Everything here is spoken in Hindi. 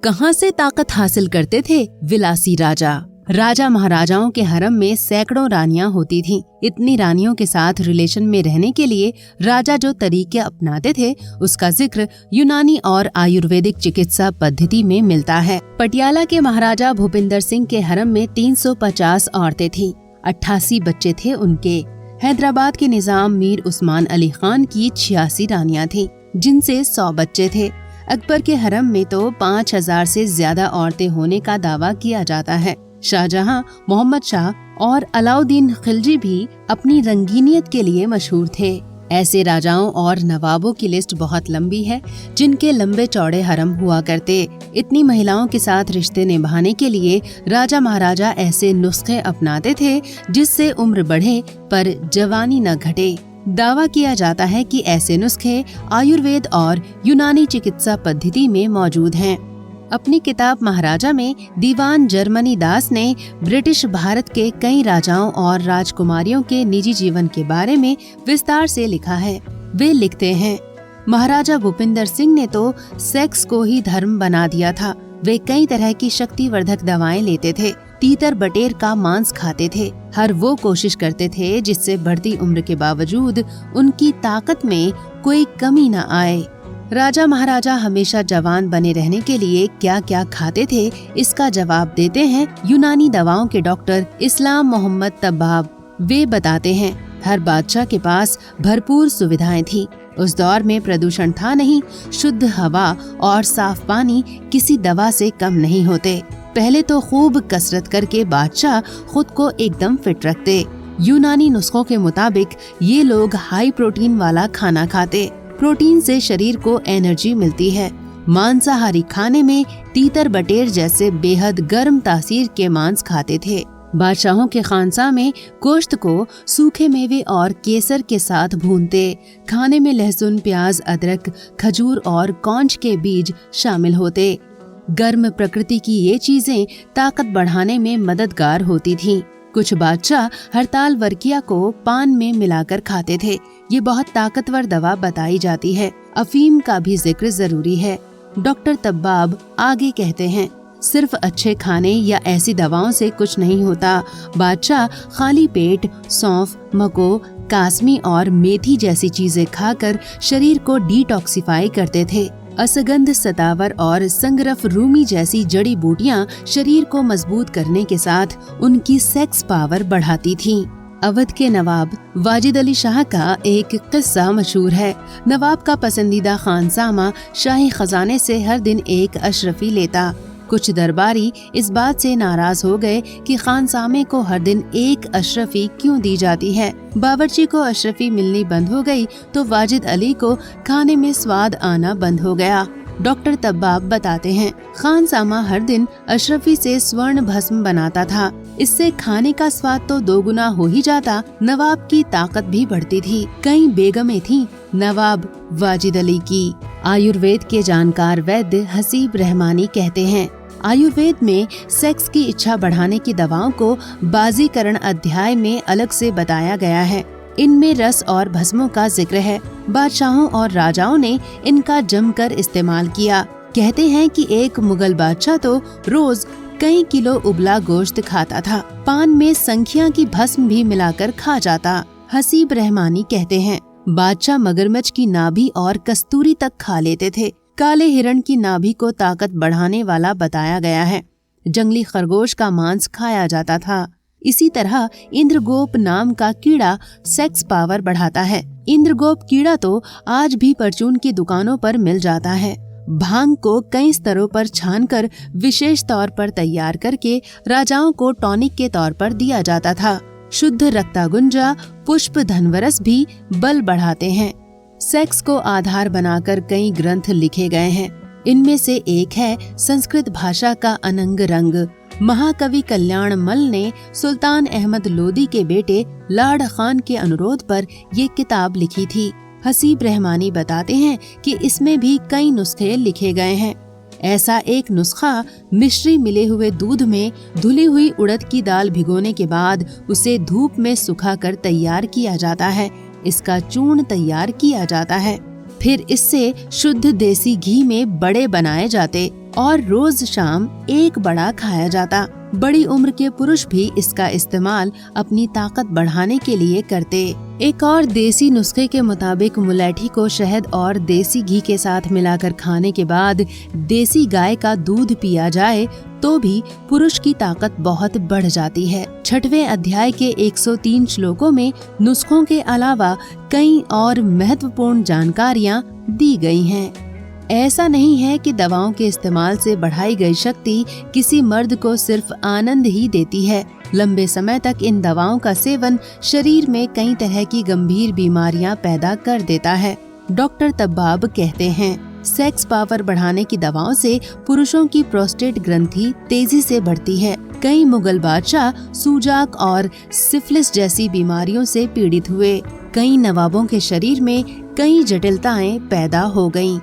कहाँ से ताकत हासिल करते थे विलासी राजा। राजा महाराजाओं के हरम में सैकड़ों रानियां होती थीं। इतनी रानियों के साथ रिलेशन में रहने के लिए राजा जो तरीके अपनाते थे उसका जिक्र यूनानी और आयुर्वेदिक चिकित्सा पद्धति में मिलता है। पटियाला के महाराजा भूपिंदर सिंह के हरम में 350 औरतें थीं। 88 बच्चे थे उनके। हैदराबाद के निजाम मीर उस्मान अली खान की 86 रानियां थीं, जिनसे 100 बच्चे थे। अकबर के हरम में तो 5000 से ज्यादा औरतें होने का दावा किया जाता है। शाहजहां, मोहम्मद शाह और अलाउद्दीन खिलजी भी अपनी रंगीनियत के लिए मशहूर थे। ऐसे राजाओं और नवाबों की लिस्ट बहुत लंबी है जिनके लंबे चौड़े हरम हुआ करते। इतनी महिलाओं के साथ रिश्ते निभाने के लिए राजा महाराजा ऐसे नुस्खे अपनाते थे जिससे उम्र बढ़े पर जवानी न घटे। दावा किया जाता है कि ऐसे नुस्खे आयुर्वेद और यूनानी चिकित्सा पद्धति में मौजूद हैं। अपनी किताब महाराजा में दीवान जर्मनी दास ने ब्रिटिश भारत के कई राजाओं और राजकुमारियों के निजी जीवन के बारे में विस्तार से लिखा है। वे लिखते हैं, महाराजा भूपिंदर सिंह ने तो सेक्स को ही धर्म बना दिया था। वे कई तरह की शक्तिवर्धक दवाएं लेते थे, तीतर बटेर का मांस खाते थे। हर वो कोशिश करते थे जिससे बढ़ती उम्र के बावजूद उनकी ताकत में कोई कमी न आए। राजा महाराजा हमेशा जवान बने रहने के लिए क्या क्या खाते थे, इसका जवाब देते हैं यूनानी दवाओं के डॉक्टर इस्लाम मोहम्मद तब्बाब। वे बताते हैं, हर बादशाह के पास भरपूर सुविधाएं थी। उस दौर में प्रदूषण था नहीं, शुद्ध हवा और साफ पानी किसी दवा से कम नहीं होते। पहले तो खूब कसरत करके बादशाह खुद को एकदम फिट रखते। यूनानी नुस्खों के मुताबिक ये लोग हाई प्रोटीन वाला खाना खाते। प्रोटीन से शरीर को एनर्जी मिलती है। मांसाहारी खाने में तीतर बटेर जैसे बेहद गर्म तासीर के मांस खाते थे। बादशाहों के खानसा में गोश्त को सूखे मेवे और केसर के साथ भूनते। खाने में लहसुन, प्याज, अदरक, खजूर और कौंच के बीज शामिल होते। गर्म प्रकृति की ये चीजें ताकत बढ़ाने में मददगार होती थीं। कुछ बादशाह हरताल वर्किया को पान में मिलाकर खाते थे। ये बहुत ताकतवर दवा बताई जाती है। अफीम का भी जिक्र जरूरी है। डॉक्टर तब्बाब आगे कहते हैं, सिर्फ अच्छे खाने या ऐसी दवाओं से कुछ नहीं होता। बादशाह खाली पेट सौंफ, मको, कासमी और मेथी जैसी चीजें खाकर शरीर को डिटॉक्सिफाई करते थे। असगंध, सतावर और संगरफ रूमी जैसी जड़ी बूटियां शरीर को मजबूत करने के साथ उनकी सेक्स पावर बढ़ाती थीं। अवध के नवाब वाजिद अली शाह का एक किस्सा मशहूर है। नवाब का पसंदीदा खानसामा शाही खजाने से हर दिन एक अशरफी लेता। कुछ दरबारी इस बात से नाराज हो गए कि खानसामे को हर दिन एक अशरफी क्यों दी जाती है। बावर्ची को अशरफी मिलनी बंद हो गई तो वाजिद अली को खाने में स्वाद आना बंद हो गया। डॉक्टर तब्बाब बताते हैं, खानसामा हर दिन अशरफी से स्वर्ण भस्म बनाता था। इससे खाने का स्वाद तो दोगुना हो ही जाता, नवाब की ताकत भी बढ़ती थी। कई बेगमें थीं नवाब वाजिद अली की। आयुर्वेद के जानकार वैद्य हसीब रहमानी कहते हैं, आयुर्वेद में सेक्स की इच्छा बढ़ाने की दवाओं को बाजीकरण अध्याय में अलग से बताया गया है। इनमें रस और भस्मों का जिक्र है। बादशाहों और राजाओं ने इनका जमकर इस्तेमाल किया। कहते हैं कि एक मुगल बादशाह तो रोज कई किलो उबला गोश्त खाता था। पान में संख्या की भस्म भी मिलाकर खा जाता। हसीब रहमानी कहते हैं, बादशाह मगरमच्छ की नाभि और कस्तूरी तक खा लेते थे। काले हिरण की नाभि को ताकत बढ़ाने वाला बताया गया है। जंगली खरगोश का मांस खाया जाता था। इसी तरह इंद्रगोप नाम का कीड़ा सेक्स पावर बढ़ाता है। इंद्रगोप कीड़ा तो आज भी परचून की दुकानों पर मिल जाता है। भांग को कई स्तरों पर छानकर विशेष तौर पर तैयार करके राजाओं को टॉनिक के तौर पर दिया जाता था। शुद्ध रक्तागुंजा, पुष्प, धनवरस भी बल बढ़ाते हैं। सेक्स को आधार बनाकर कई ग्रंथ लिखे गए हैं। इनमें से एक है संस्कृत भाषा का अनंग रंग। महाकवि कल्याण मल ने सुल्तान अहमद लोदी के बेटे लाड खान के अनुरोध पर ये किताब लिखी थी। हसीब रहमानी बताते हैं कि इसमें भी कई नुस्खे लिखे गए हैं। ऐसा एक नुस्खा, मिश्री मिले हुए दूध में धुली हुई उड़द की दाल भिगोने के बाद उसे धूप में सुखाकर तैयार किया जाता है। इसका चूर्ण तैयार किया जाता है। फिर इससे शुद्ध देसी घी में बड़े बनाए जाते और रोज शाम एक बड़ा खाया जाता। बड़ी उम्र के पुरुष भी इसका इस्तेमाल अपनी ताकत बढ़ाने के लिए करते। एक और देसी नुस्खे के मुताबिक मुलैठी को शहद और देसी घी के साथ मिलाकर खाने के बाद देसी गाय का दूध पिया जाए तो भी पुरुष की ताकत बहुत बढ़ जाती है। 6वें अध्याय के 103 श्लोकों में नुस्खों के अलावा कई और महत्वपूर्ण जानकारियाँ दी गई हैं। ऐसा नहीं है कि दवाओं के इस्तेमाल से बढ़ाई गई शक्ति किसी मर्द को सिर्फ आनंद ही देती है। लंबे समय तक इन दवाओं का सेवन शरीर में कई तरह की गंभीर बीमारियां पैदा कर देता है। डॉक्टर तब्बाब कहते हैं, सेक्स पावर बढ़ाने की दवाओं से पुरुषों की प्रोस्टेट ग्रंथि तेजी से बढ़ती है। कई मुगल बादशाह सूजाक और सिफिलिस जैसी बीमारियों से पीड़ित हुए। कई नवाबों के शरीर में कई जटिलताएं पैदा हो गईं।